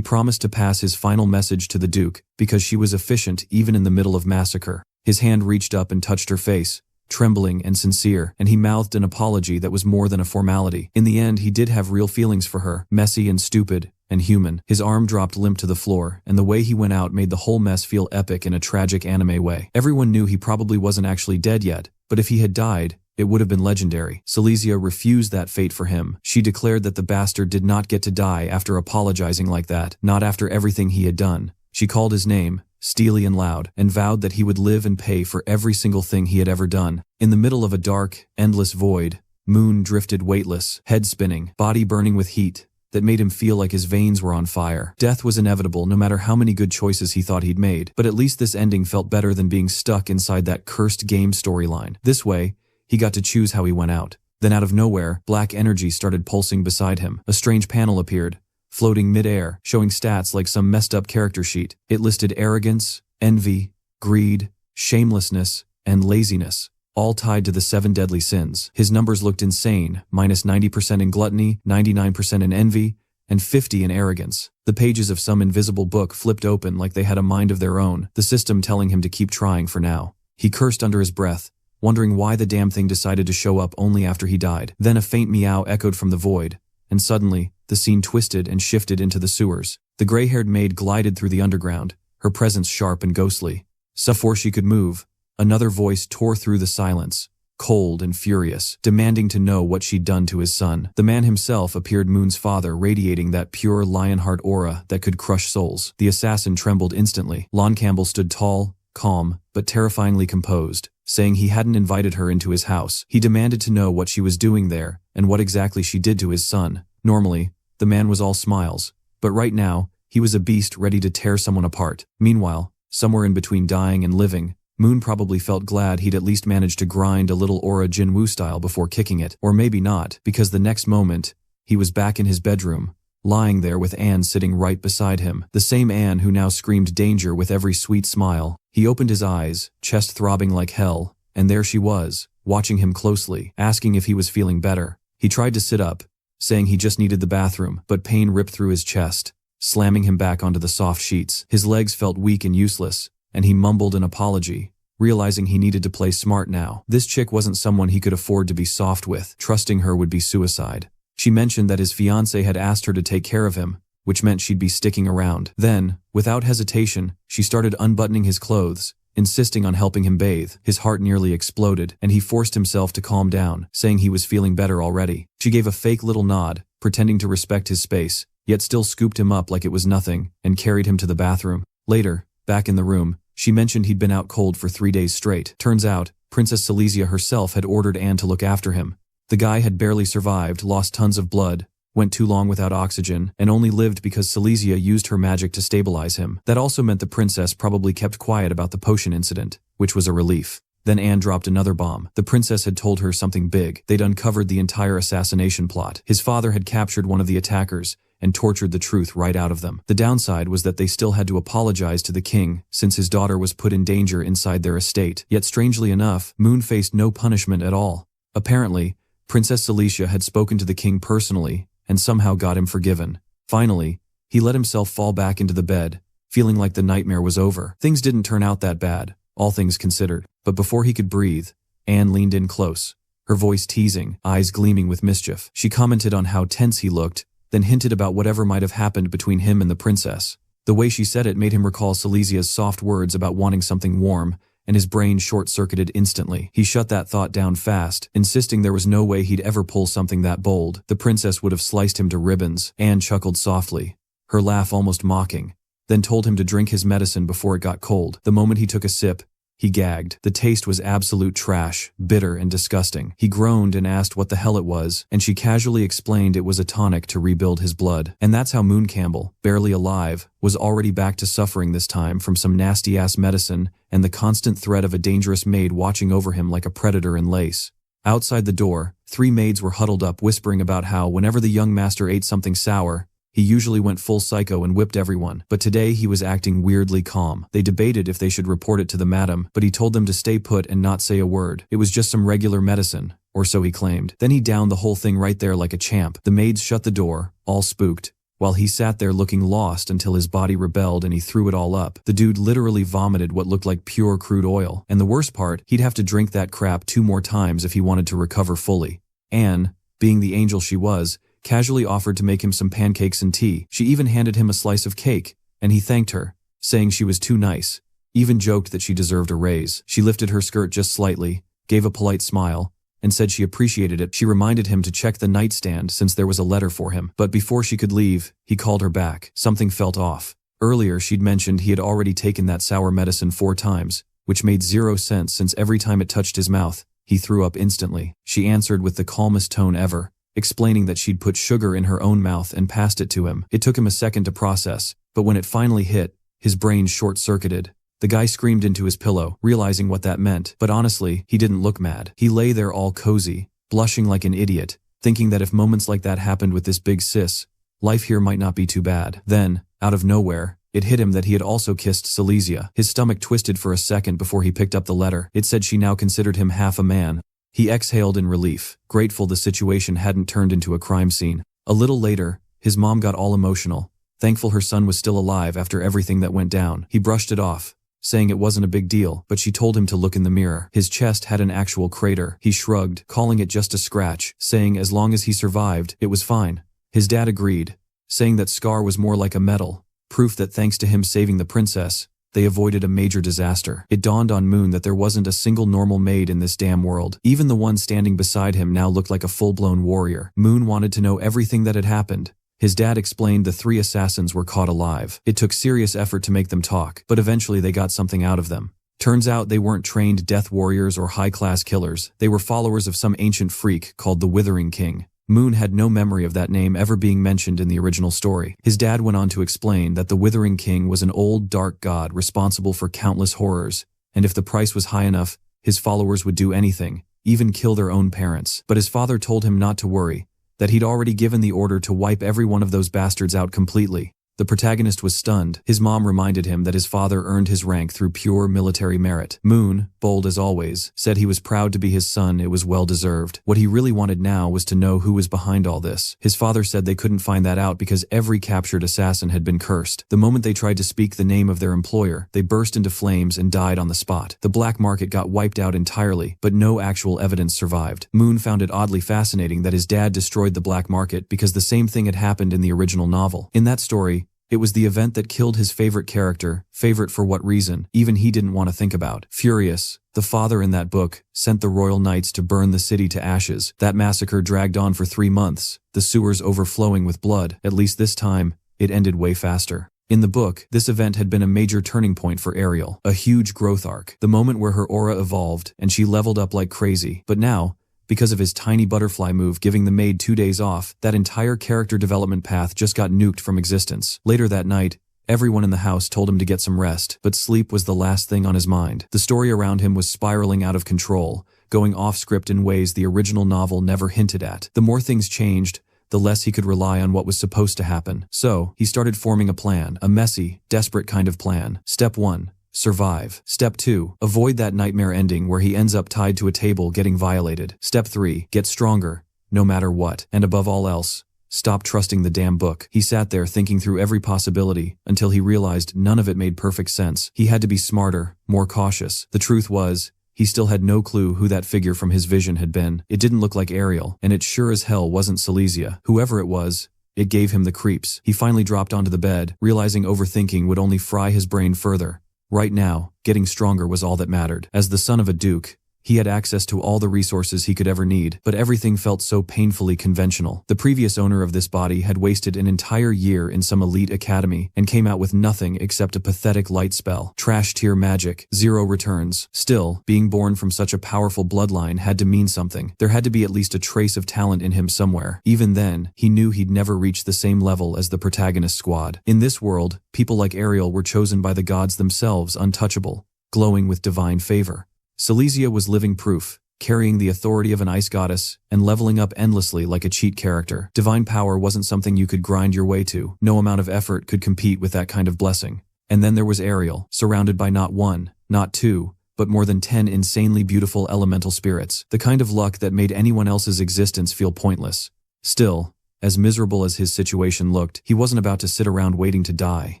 promised to pass his final message to the Duke, because she was efficient even in the middle of massacre. His hand reached up and touched her face, trembling and sincere, and he mouthed an apology that was more than a formality. In the end, he did have real feelings for her, messy and stupid, and human. His arm dropped limp to the floor, and the way he went out made the whole mess feel epic in a tragic anime way. Everyone knew he probably wasn't actually dead yet, but if he had died, it would have been legendary. Silesia refused that fate for him. She declared that the bastard did not get to die after apologizing like that, not after everything he had done. She called his name, steely and loud, and vowed that he would live and pay for every single thing he had ever done. In the middle of a dark, endless void, Moon drifted weightless, head spinning, body burning with heat that made him feel like his veins were on fire. Death was inevitable no matter how many good choices he thought he'd made, but at least this ending felt better than being stuck inside that cursed game storyline. This way, he got to choose how he went out. Then out of nowhere, black energy started pulsing beside him. A strange panel appeared, floating mid-air, showing stats like some messed-up character sheet. It listed arrogance, envy, greed, shamelessness, and laziness, all tied to the 7 deadly sins. His numbers looked insane, minus 90% in gluttony, 99% in envy, and 50 in arrogance. The pages of some invisible book flipped open like they had a mind of their own, the system telling him to keep trying for now. He cursed under his breath, wondering why the damn thing decided to show up only after he died. Then a faint meow echoed from the void, and suddenly, the scene twisted and shifted into the sewers. The gray-haired maid glided through the underground, her presence sharp and ghostly. Before she could move, another voice tore through the silence, cold and furious, demanding to know what she'd done to his son. The man himself appeared, Moon's father, radiating that pure Lionheart aura that could crush souls. The assassin trembled instantly. Lon Campbell stood tall, calm, but terrifyingly composed, saying he hadn't invited her into his house. He demanded to know what she was doing there, and what exactly she did to his son. Normally, the man was all smiles, but right now, he was a beast ready to tear someone apart. Meanwhile, somewhere in between dying and living, Moon probably felt glad he'd at least managed to grind a little aura Jinwoo style before kicking it. Or maybe not, because the next moment, he was back in his bedroom, lying there with Anne sitting right beside him. The same Anne who now screamed danger with every sweet smile. He opened his eyes, chest throbbing like hell, and there she was, watching him closely, asking if he was feeling better. He tried to sit up, saying he just needed the bathroom, but pain ripped through his chest, slamming him back onto the soft sheets. His legs felt weak and useless, and he mumbled an apology, realizing he needed to play smart now. This chick wasn't someone he could afford to be soft with. Trusting her would be suicide. She mentioned that his fiancé had asked her to take care of him, which meant she'd be sticking around. Then, without hesitation, she started unbuttoning his clothes, insisting on helping him bathe. His heart nearly exploded, and he forced himself to calm down, saying he was feeling better already. She gave a fake little nod, pretending to respect his space, yet still scooped him up like it was nothing, and carried him to the bathroom. Later, back in the room, she mentioned he'd been out cold for 3 days straight. Turns out, Princess Silesia herself had ordered Anne to look after him. The guy had barely survived, lost tons of blood, went too long without oxygen, and only lived because Silesia used her magic to stabilize him. That also meant the princess probably kept quiet about the potion incident, which was a relief. Then Anne dropped another bomb. The princess had told her something big. They'd uncovered the entire assassination plot. His father had captured one of the attackers and tortured the truth right out of them. The downside was that they still had to apologize to the king, since his daughter was put in danger inside their estate. Yet strangely enough, Moon faced no punishment at all. Apparently, Princess Silesia had spoken to the king personally, and somehow got him forgiven. Finally, he let himself fall back into the bed, feeling like the nightmare was over. Things didn't turn out that bad, all things considered. But before he could breathe, Anne leaned in close, her voice teasing, eyes gleaming with mischief. She commented on how tense he looked, then hinted about whatever might have happened between him and the princess. The way she said it made him recall Silesia's soft words about wanting something warm, and his brain short-circuited instantly. He shut that thought down fast, insisting there was no way he'd ever pull something that bold. The princess would have sliced him to ribbons. Anne chuckled softly, her laugh almost mocking, then told him to drink his medicine before it got cold. The moment he took a sip, he gagged. The taste was absolute trash, bitter and disgusting. He groaned and asked what the hell it was, and she casually explained it was a tonic to rebuild his blood. And that's how Moon Campbell, barely alive, was already back to suffering this time from some nasty-ass medicine and the constant threat of a dangerous maid watching over him like a predator in lace. Outside the door, 3 maids were huddled up whispering about how whenever the young master ate something sour, He usually went full psycho and whipped everyone, but today he was acting weirdly calm. They debated if they should report it to the madam, but he told them to stay put and not say a word. It was just some regular medicine, or so he claimed. Then he downed the whole thing right there like a champ. The maids shut the door, all spooked, while he sat there looking lost until his body rebelled and he threw it all up. The dude literally vomited what looked like pure crude oil. And the worst part, he'd have to drink that crap 2 more times if he wanted to recover fully. Anne, being the angel she was, casually offered to make him some pancakes and tea. She even handed him a slice of cake, and he thanked her, saying she was too nice. Even joked that she deserved a raise. She lifted her skirt just slightly, gave a polite smile, and said she appreciated it. She reminded him to check the nightstand since there was a letter for him. But before she could leave, he called her back. Something felt off. Earlier she'd mentioned he had already taken that sour medicine 4 times, which made 0 sense since every time it touched his mouth, he threw up instantly. She answered with the calmest tone ever, explaining that she'd put sugar in her own mouth and passed it to him. It took him a second to process, but when it finally hit, his brain short-circuited. The guy screamed into his pillow, realizing what that meant, but honestly, he didn't look mad. He lay there all cozy, blushing like an idiot, thinking that if moments like that happened with this big sis, life here might not be too bad. Then, out of nowhere, it hit him that he had also kissed Silesia. His stomach twisted for a second before he picked up the letter. It said she now considered him half a man. He exhaled in relief, grateful the situation hadn't turned into a crime scene. A little later, his mom got all emotional, thankful her son was still alive after everything that went down. He brushed it off, saying it wasn't a big deal, but she told him to look in the mirror. His chest had an actual crater. He shrugged, calling it just a scratch, saying as long as he survived, it was fine. His dad agreed, saying that scar was more like a medal, proof that thanks to him saving the princess, they avoided a major disaster. It dawned on Moon that there wasn't a single normal maid in this damn world. Even the one standing beside him now looked like a full-blown warrior. Moon wanted to know everything that had happened. His dad explained the 3 assassins were caught alive. It took serious effort to make them talk, but eventually they got something out of them. Turns out they weren't trained death warriors or high-class killers. They were followers of some ancient freak called the Withering King. Moon had no memory of that name ever being mentioned in the original story. His dad went on to explain that the Withering King was an old, dark god responsible for countless horrors, and if the price was high enough, his followers would do anything, even kill their own parents. But his father told him not to worry, that he'd already given the order to wipe every one of those bastards out completely. The protagonist was stunned. His mom reminded him that his father earned his rank through pure military merit. Moon, bold as always, said he was proud to be his son. It was well deserved. What he really wanted now was to know who was behind all this. His father said they couldn't find that out because every captured assassin had been cursed. The moment they tried to speak the name of their employer, they burst into flames and died on the spot. The black market got wiped out entirely, but no actual evidence survived. Moon found it oddly fascinating that his dad destroyed the black market because the same thing had happened in the original novel. In that story, it was the event that killed his favorite character, favorite for what reason, even he didn't want to think about. Furious, the father in that book sent the royal knights to burn the city to ashes. That massacre dragged on for 3 months, the sewers overflowing with blood. At least this time, it ended way faster. In the book, this event had been a major turning point for Ariel, a huge growth arc, the moment where her aura evolved and she leveled up like crazy. But now, because of his tiny butterfly move giving the maid 2 days off, that entire character development path just got nuked from existence. Later that night, everyone in the house told him to get some rest, but sleep was the last thing on his mind. The story around him was spiraling out of control, going off script in ways the original novel never hinted at. The more things changed, the less he could rely on what was supposed to happen. So, he started forming a plan, a messy, desperate kind of plan. Step 1. Survive. Step 2. Avoid that nightmare ending where he ends up tied to a table getting violated. Step 3. Get stronger, no matter what. And above all else, stop trusting the damn book. He sat there thinking through every possibility until he realized none of it made perfect sense. He had to be smarter, more cautious. The truth was, he still had no clue who that figure from his vision had been. It didn't look like Ariel, and it sure as hell wasn't Silesia. Whoever it was, it gave him the creeps. He finally dropped onto the bed, realizing overthinking would only fry his brain further. Right now, getting stronger was all that mattered. As the son of a duke, he had access to all the resources he could ever need, but everything felt so painfully conventional. The previous owner of this body had wasted an entire year in some elite academy and came out with nothing except a pathetic light spell. Trash tier magic, 0 returns. Still, being born from such a powerful bloodline had to mean something. There had to be at least a trace of talent in him somewhere. Even then, he knew he'd never reach the same level as the protagonist squad. In this world, people like Ariel were chosen by the gods themselves, untouchable, glowing with divine favor. Silesia was living proof. carrying the authority of an ice goddess, and leveling up endlessly like a cheat character. Divine power wasn't something you could grind your way to. No amount of effort could compete with that kind of blessing. And then there was Ariel, surrounded by not one, not two, but more than 10 insanely beautiful elemental spirits. The kind of luck that made anyone else's existence feel pointless. Still, as miserable as his situation looked, he wasn't about to sit around waiting to die.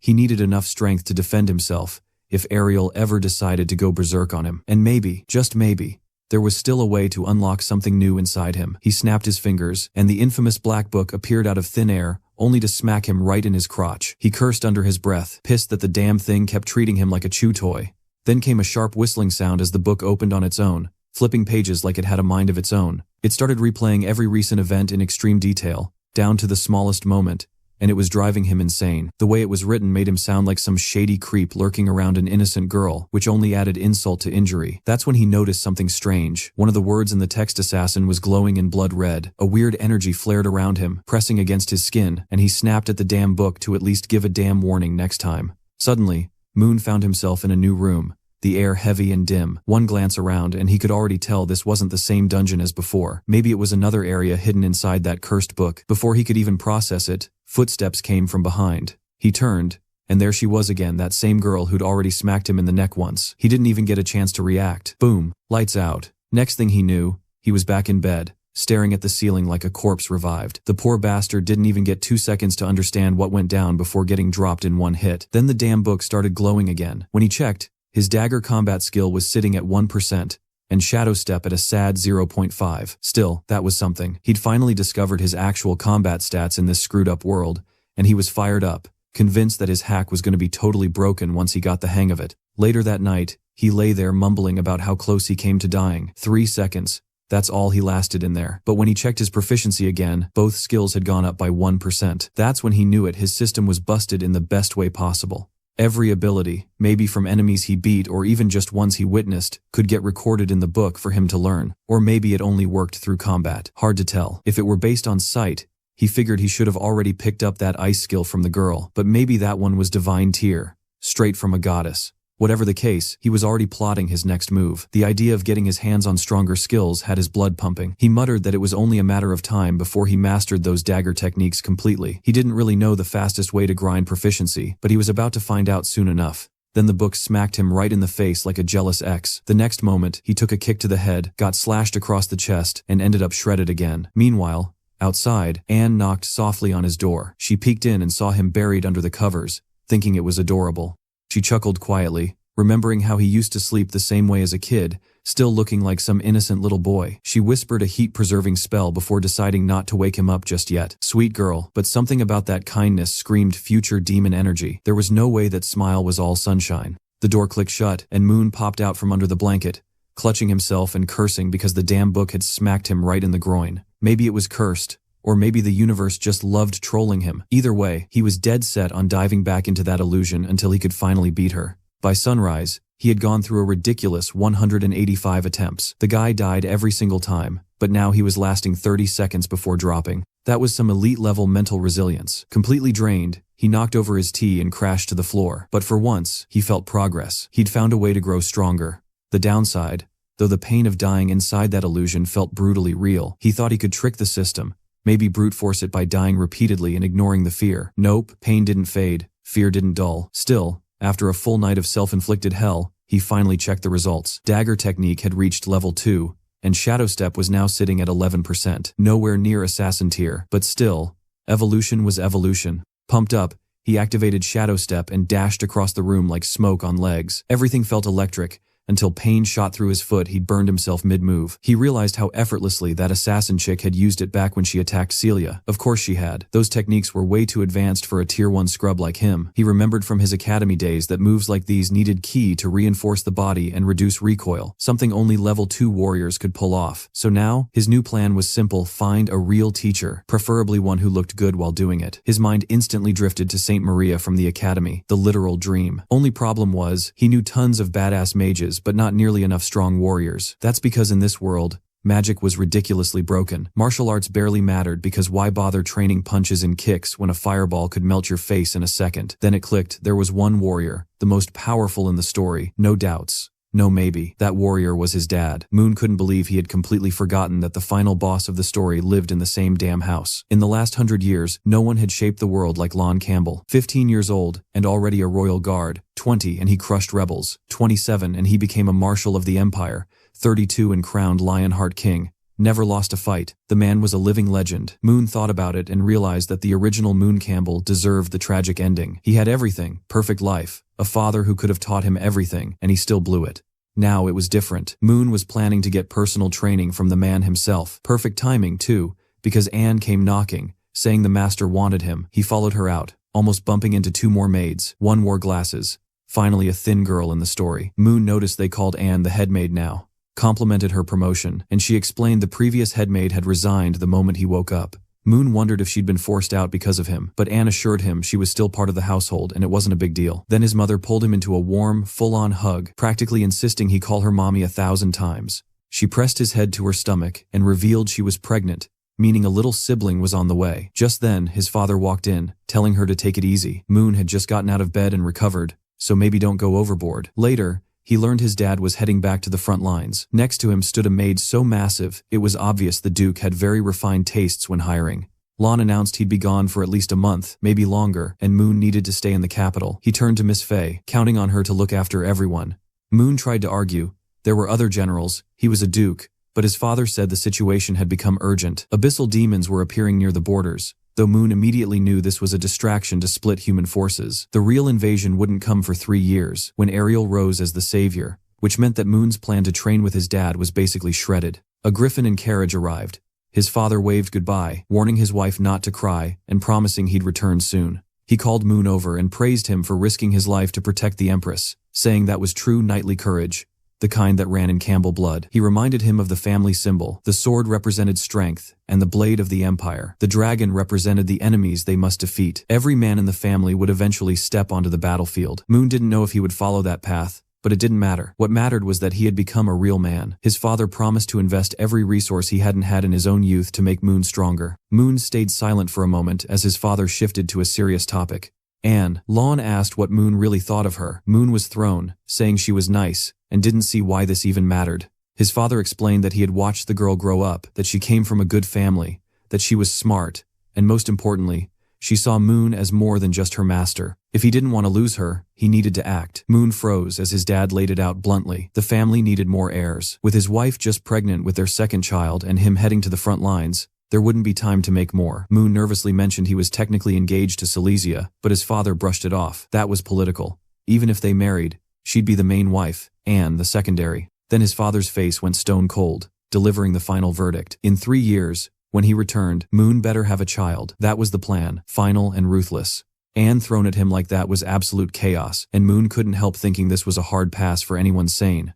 He needed enough strength to defend himself if Ariel ever decided to go berserk on him. And maybe, just maybe, there was still a way to unlock something new inside him. He snapped his fingers, and the infamous black book appeared out of thin air, only to smack him right in his crotch. He cursed under his breath, pissed that the damn thing kept treating him like a chew toy. Then came a sharp whistling sound as the book opened on its own, flipping pages like it had a mind of its own. It started replaying every recent event in extreme detail, down to the smallest moment, and it was driving him insane. The way it was written made him sound like some shady creep lurking around an innocent girl, which only added insult to injury. That's when he noticed something strange. One of the words in the text assassin was glowing in blood red. A weird energy flared around him, pressing against his skin, and he snapped at the damn book to at least give a damn warning next time. Suddenly, Moon found himself in a new room, the air heavy and dim. One glance around and he could already tell this wasn't the same dungeon as before. Maybe it was another area hidden inside that cursed book. Before he could even process it, footsteps came from behind. He turned, and there she was again, that same girl who'd already smacked him in the neck once. He didn't even get a chance to react. Boom, lights out. Next thing he knew, he was back in bed, staring at the ceiling like a corpse revived. The poor bastard didn't even get 2 seconds to understand what went down before getting dropped in one hit. Then the damn book started glowing again. When he checked, his dagger combat skill was sitting at 1%, and Shadow Step at a sad 0.5. Still, that was something. He'd finally discovered his actual combat stats in this screwed-up world, and he was fired up, convinced that his hack was going to be totally broken once he got the hang of it. Later that night, he lay there mumbling about how close he came to dying. 3 seconds. That's all he lasted in there. But when he checked his proficiency again, both skills had gone up by 1%. That's when he knew it. His system was busted in the best way possible. Every ability, maybe from enemies he beat or even just ones he witnessed, could get recorded in the book for him to learn. Or maybe it only worked through combat. Hard to tell. If it were based on sight, he figured he should have already picked up that ice skill from the girl. But maybe that one was divine tier, straight from a goddess. Whatever the case, he was already plotting his next move. The idea of getting his hands on stronger skills had his blood pumping. He muttered that it was only a matter of time before he mastered those dagger techniques completely. He didn't really know the fastest way to grind proficiency, but he was about to find out soon enough. Then the book smacked him right in the face like a jealous ex. The next moment, he took a kick to the head, got slashed across the chest, and ended up shredded again. Meanwhile, outside, Anne knocked softly on his door. She peeked in and saw him buried under the covers, thinking it was adorable. She chuckled quietly, remembering how he used to sleep the same way as a kid, still looking like some innocent little boy. She whispered a heat-preserving spell before deciding not to wake him up just yet. Sweet girl, but something about that kindness screamed future demon energy. There was no way that smile was all sunshine. The door clicked shut, and Moon popped out from under the blanket, clutching himself and cursing because the damn book had smacked him right in the groin. Maybe it was cursed, or maybe the universe just loved trolling him. Either way, he was dead set on diving back into that illusion until he could finally beat her. By sunrise, he had gone through a ridiculous 185 attempts. The guy died every single time, but now he was lasting 30 seconds before dropping. That was some elite-level mental resilience. Completely drained, he knocked over his tea and crashed to the floor. But for once, he felt progress. He'd found a way to grow stronger. The downside, though the pain of dying inside that illusion felt brutally real, he thought he could trick the system, maybe brute force it by dying repeatedly and ignoring the fear. Nope, pain didn't fade, fear didn't dull. Still, after a full night of self-inflicted hell, he finally checked the results. Dagger technique had reached level 2, and Shadow Step was now sitting at 11%. Nowhere near assassin tier, but still, evolution was evolution. Pumped up, he activated Shadow Step and dashed across the room like smoke on legs. Everything felt electric, until pain shot through his foot. He'd burned himself mid-move. He realized how effortlessly that assassin chick had used it back when she attacked Celia. Of course she had. Those techniques were way too advanced for a tier 1 scrub like him. He remembered from his academy days that moves like these needed ki to reinforce the body and reduce recoil, something only level 2 warriors could pull off. So now, his new plan was simple: find a real teacher, preferably one who looked good while doing it. His mind instantly drifted to Saint Maria from the academy, the literal dream. Only problem was, he knew tons of badass mages but not nearly enough strong warriors. That's because in this world, magic was ridiculously broken. Martial arts barely mattered because why bother training punches and kicks when a fireball could melt your face in a second? Then it clicked. There was one warrior, the most powerful in the story, no doubts. No, maybe. That warrior was his dad. Moon couldn't believe he had completely forgotten that the final boss of the story lived in the same damn house. In the last 100 years, no one had shaped the world like Lon Campbell. 15 years old, and already a royal guard. 20, and he crushed rebels. 27, and he became a marshal of the empire. 32, and crowned Lionheart King. Never lost a fight. The man was a living legend. Moon thought about it and realized that the original Moon Campbell deserved the tragic ending. He had everything, perfect life, a father who could have taught him everything, and he still blew it. Now it was different. Moon was planning to get personal training from the man himself. Perfect timing, too, because Anne came knocking, saying the master wanted him. He followed her out, almost bumping into 2 more maids. One wore glasses. Finally a thin girl in the story. Moon noticed they called Anne the headmaid now. Complimented her promotion, and she explained the previous headmaid had resigned the moment he woke up. Moon wondered if she'd been forced out because of him, but Anne assured him she was still part of the household and it wasn't a big deal. Then his mother pulled him into a warm, full-on hug, practically insisting he call her mommy 1,000 times. She pressed his head to her stomach and revealed she was pregnant, meaning a little sibling was on the way. Just then, his father walked in, telling her to take it easy. Moon had just gotten out of bed and recovered, so maybe don't go overboard. Later, he learned his dad was heading back to the front lines. Next to him stood a maid so massive, it was obvious the Duke had very refined tastes when hiring. Lon announced he'd be gone for at least a month, maybe longer, and Moon needed to stay in the capital. He turned to Miss Fey, counting on her to look after everyone. Moon tried to argue. There were other generals, he was a duke, but his father said the situation had become urgent. Abyssal demons were appearing near the borders, though Moon immediately knew this was a distraction to split human forces. The real invasion wouldn't come for 3 years, when Ariel rose as the savior, which meant that Moon's plan to train with his dad was basically shredded. A griffin and carriage arrived. His father waved goodbye, warning his wife not to cry, and promising he'd return soon. He called Moon over and praised him for risking his life to protect the Empress, saying that was true knightly courage, the kind that ran in Campbell blood. He reminded him of the family symbol. The sword represented strength, and the blade of the empire. The dragon represented the enemies they must defeat. Every man in the family would eventually step onto the battlefield. Moon didn't know if he would follow that path, but it didn't matter. What mattered was that he had become a real man. His father promised to invest every resource he hadn't had in his own youth to make Moon stronger. Moon stayed silent for a moment as his father shifted to a serious topic. Anne. Lon asked what Moon really thought of her. Moon was thrown, saying she was nice, and didn't see why this even mattered. His father explained that he had watched the girl grow up, that she came from a good family, that she was smart, and most importantly, she saw Moon as more than just her master. If he didn't want to lose her, he needed to act. Moon froze as his dad laid it out bluntly. The family needed more heirs. With his wife just pregnant with their second child and him heading to the front lines, there wouldn't be time to make more. Moon nervously mentioned he was technically engaged to Silesia, but his father brushed it off. That was political. Even if they married, she'd be the main wife, Anne the secondary. Then his father's face went stone cold, delivering the final verdict. In 3 years, when he returned, Moon better have a child. That was the plan, final and ruthless. Anne thrown at him like that was absolute chaos, and Moon couldn't help thinking this was a hard pass for anyone sane.